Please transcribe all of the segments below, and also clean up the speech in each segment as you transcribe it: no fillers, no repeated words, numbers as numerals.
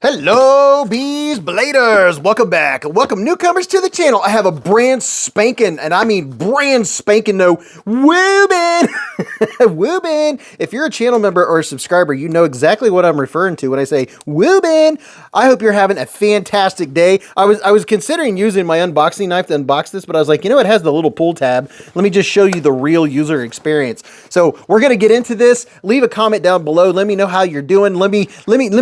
Hello, Beez Bladers! Welcome back, and welcome newcomers to the channel. I have a brand spanking, and I mean brand spanking new Wuben! Wuben! If you're a channel member or a subscriber, you know exactly what I'm referring to when I say Wuben. I hope you're having a fantastic day. I was considering using my unboxing knife to unbox this, but I was like, you know, it has the little pull tab. Let me just show you the real user experience. So we're gonna get into this. Leave a comment down below. Let me know how you're doing. Let me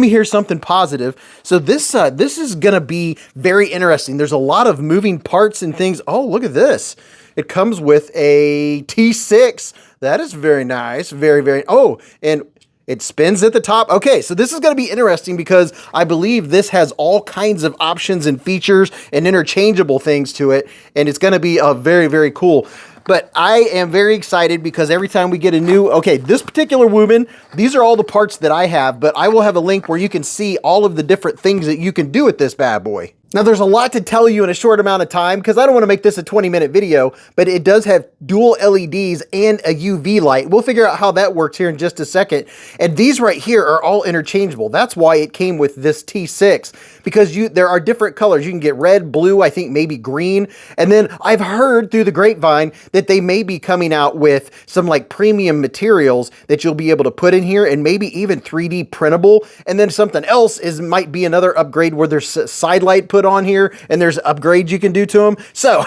hear something positive. So this is gonna be very interesting. There's a lot of moving parts and things. Oh, look at this. It comes with a T6. That is very nice. Very, very, oh, and it spins at the top. Okay, so this is gonna be interesting because I believe this has all kinds of options and features and interchangeable things to it. And it's gonna be very, very cool. But I am very excited because every time we get a new, okay, this particular Wuben, these are all the parts that I have, but I will have a link where you can see all of the different things that you can do with this bad boy. Now, there's a lot to tell you in a short amount of time because I don't want to make this a 20-minute video, but it does have dual LEDs and a UV light. We'll figure out how that works here in just a second. And these right here are all interchangeable. That's why it came with this T6, because there are different colors. You can get red, blue, I think maybe green. And then I've heard through the grapevine that they may be coming out with some like premium materials that you'll be able to put in here and maybe even 3D printable. And then something else might be another upgrade where there's a side light put on here and there's upgrades you can do to them. So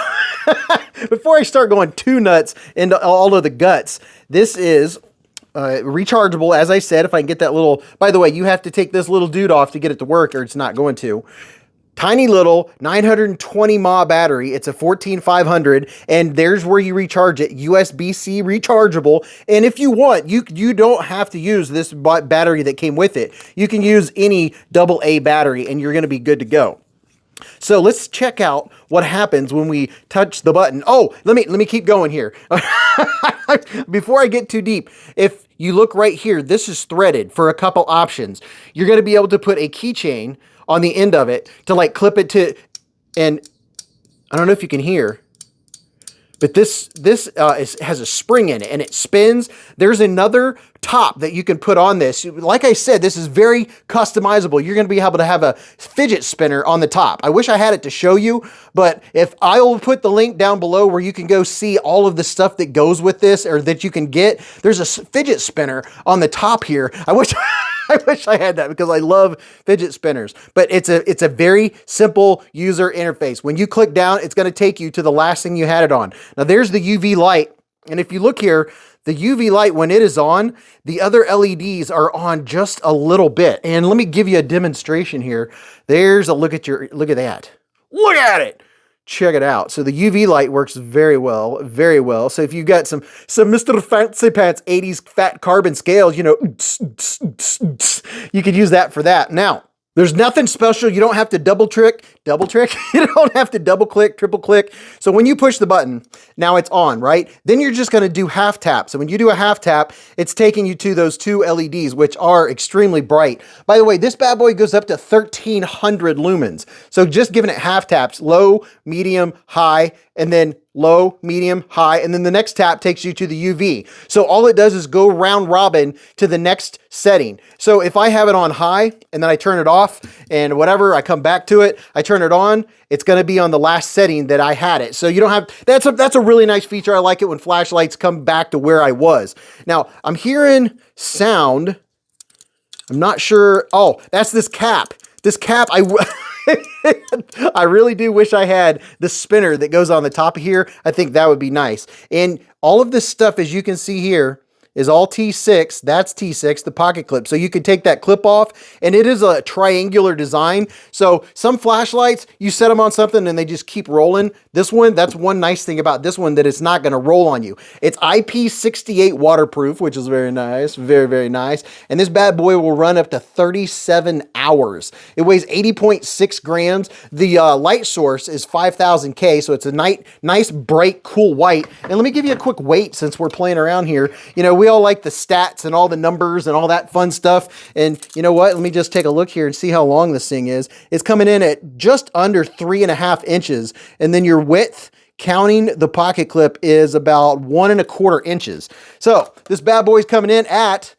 before I start going too nuts into all of the guts, this is rechargeable, as I said. If I can get that little, by the way, you have to take this little dude off to get it to work or it's not going to. Tiny little 920 mAh battery. It's a 14500, and there's where you recharge it. USB-C rechargeable. And if you want, you don't have to use this battery that came with it. You can use any AA battery and you're going to be good to go. So let's check out what happens when we touch the button. Oh, let me keep going here. Before I get too deep, if you look right here, this is threaded for a couple options. You're going to be able to put a keychain on the end of it to like clip it to, and I don't know if you can hear, but this has a spring in it and it spins. There's another top that you can put on this. Like I said, this is very customizable. You're going to be able to have a fidget spinner on the top. I wish I had it to show you, but if I will put the link down below where you can go see all of the stuff that goes with this or that you can get. There's a fidget spinner on the top here. I wish I had that because I love fidget spinners, but it's a very simple user interface. When you click down, it's going to take you to the last thing you had it on. Now there's the UV light. And if you look here, the UV light, when it is on, the other LEDs are on just a little bit. And let me give you a demonstration here. There's a look at that. Look at it. Check it out. So the UV light works very well, very well. So if you've got some Mr. Fancy Pants 80s fat carbon scales, you know, you could use that for that. Now, there's nothing special. You don't have to double trick. You don't have to double click, triple click. So when you push the button, now it's on, right? Then you're just going to do half tap. So when you do a half tap, it's taking you to those two LEDs, which are extremely bright. By the way, this bad boy goes up to 1300 lumens. So just giving it half taps, low, medium, high, and then low, medium, high, and then the next tap takes you to the UV. So all it does is go round robin to the next setting. So if I have it on high and then I turn it off and whatever, I come back to it, I turn it on, it's going to be on the last setting that I had it. So you don't have, that's a really nice feature. I like it when flashlights come back to where I was. Now I'm hearing sound. I'm not sure. Oh, that's this cap. This cap, I really do wish I had the spinner that goes on the top of here. I think that would be nice. And all of this stuff, as you can see here, is all T6. That's T6, the pocket clip. So you can take that clip off, and it is a triangular design. So some flashlights, you set them on something and they just keep rolling. This one, that's one nice thing about this one, that it's not going to roll on you. It's IP68 waterproof, which is very nice, very, very nice. And this bad boy will run up to 37 hours. It weighs 80.6 grams. The light source is 5000K, so it's a nice, bright, cool white. And let me give you a quick weight since we're playing around here. You know, we all like the stats and all the numbers and all that fun stuff. And you know what? Let me just take a look here and see how long this thing is. It's coming in at just under 3.5 inches. And then your width, counting the pocket clip, is about 1.25 inches. So this bad boy's coming in at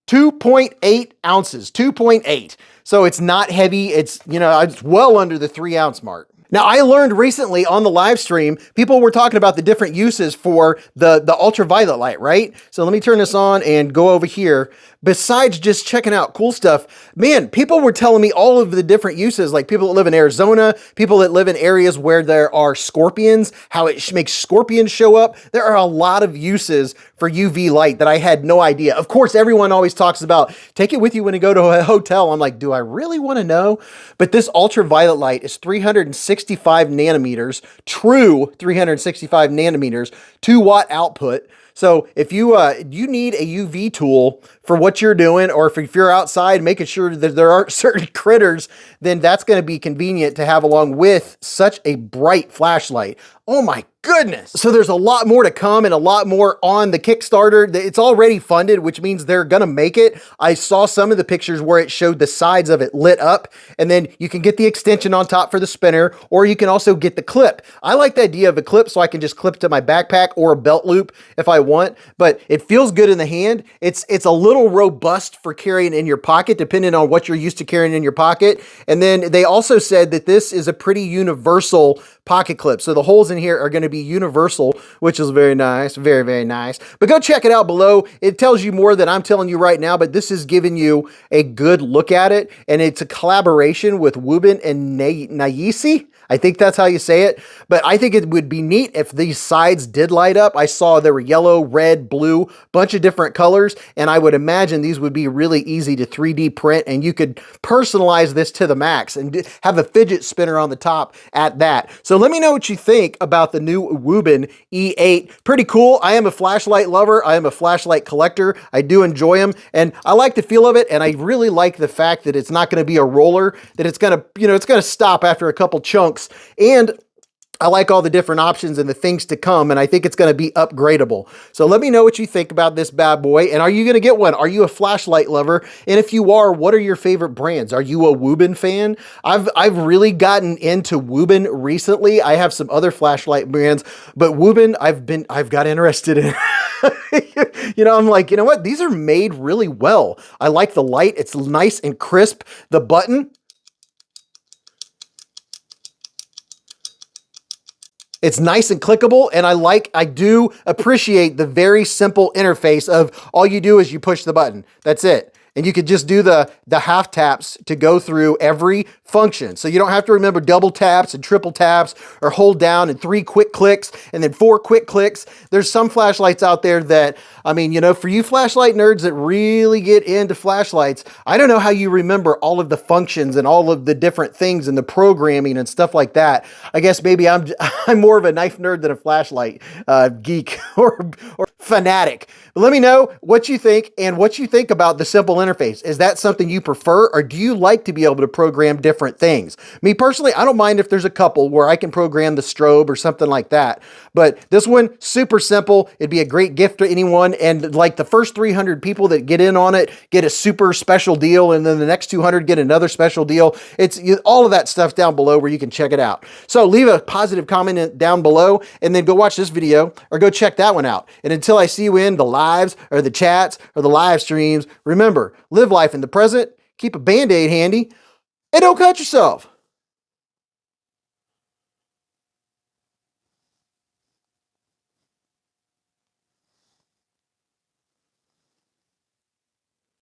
2.8 ounces, 2.8. So it's not heavy. It's, you know, it's well under the 3-ounce mark. Now, I learned recently on the live stream, people were talking about the different uses for the ultraviolet light, right? So let me turn this on and go over here. Besides just checking out cool stuff, man, people were telling me all of the different uses, like people that live in Arizona, people that live in areas where there are scorpions, how it makes scorpions show up. There are a lot of uses for UV light that I had no idea. Of course, everyone always talks about take it with you when you go to a hotel. I'm like, do I really want to know? But this ultraviolet light is 365 nanometers, true 365 nanometers, 2-watt output. So if you need a UV tool for what you're doing, or if you're outside making sure that there aren't certain critters, then that's going to be convenient to have along with such a bright flashlight. Oh my goodness. So there's a lot more to come and a lot more on the Kickstarter. It's already funded, which means they're going to make it. I saw some of the pictures where it showed the sides of it lit up, and then you can get the extension on top for the spinner, or you can also get the clip. I like the idea of a clip so I can just clip to my backpack or a belt loop if I want, but it feels good in the hand. It's a little robust for carrying in your pocket, depending on what you're used to carrying in your pocket. And then they also said that this is a pretty universal pocket clip. So the holes in here are going to be universal, which is very nice, very, very nice. But go check it out below. It tells you more than I'm telling you right now, but this is giving you a good look at it. And it's a collaboration with Wuben and Nayisi. I think that's how you say it, but I think it would be neat if these sides did light up. I saw there were yellow, red, blue, bunch of different colors, and I would imagine these would be really easy to 3D print, and you could personalize this to the max and have a fidget spinner on the top at that. So let me know what you think about the new Wuben E8. Pretty cool. I am a flashlight lover. I am a flashlight collector. I do enjoy them, and I like the feel of it, and I really like the fact that it's not going to be a roller, that it's going to, you know, it's going to stop after a couple chunks. And I like all the different options and the things to come, and I think it's going to be upgradable. So let me know what you think about this bad boy, and are you going to get one? Are you a flashlight lover? And if you are, what are your favorite brands? Are you a Wuben fan? I've really gotten into Wuben recently. I have some other flashlight brands, but Wuben I've got interested in. You know, I'm like, you know what? These are made really well. I like the light. It's nice and crisp. The button, it's nice and clickable, and I do appreciate the very simple interface of all you do is you push the button. That's it. And you could just do the half taps to go through every function. So you don't have to remember double taps and triple taps or hold down and 3 quick clicks and then 4 quick clicks. There's some flashlights out there that, I mean, you know, for you flashlight nerds that really get into flashlights, I don't know how you remember all of the functions and all of the different things and the programming and stuff like that. I guess maybe I'm more of a knife nerd than a flashlight geek or fanatic. But let me know what you think and what you think about the simple interface. Is that something you prefer, or do you like to be able to program different things? Me personally, I don't mind if there's a couple where I can program the strobe or something like that. But this one, super simple. It'd be a great gift to anyone. And like the first 300 people that get in on it get a super special deal, and then the next 200 get another special deal. It's all of that stuff down below where you can check it out. So leave a positive comment down below, and then go watch this video or go check that one out. And until I see you in the lives or the chats or the live streams, remember, live life in the present, keep a Band-Aid handy, and don't cut yourself.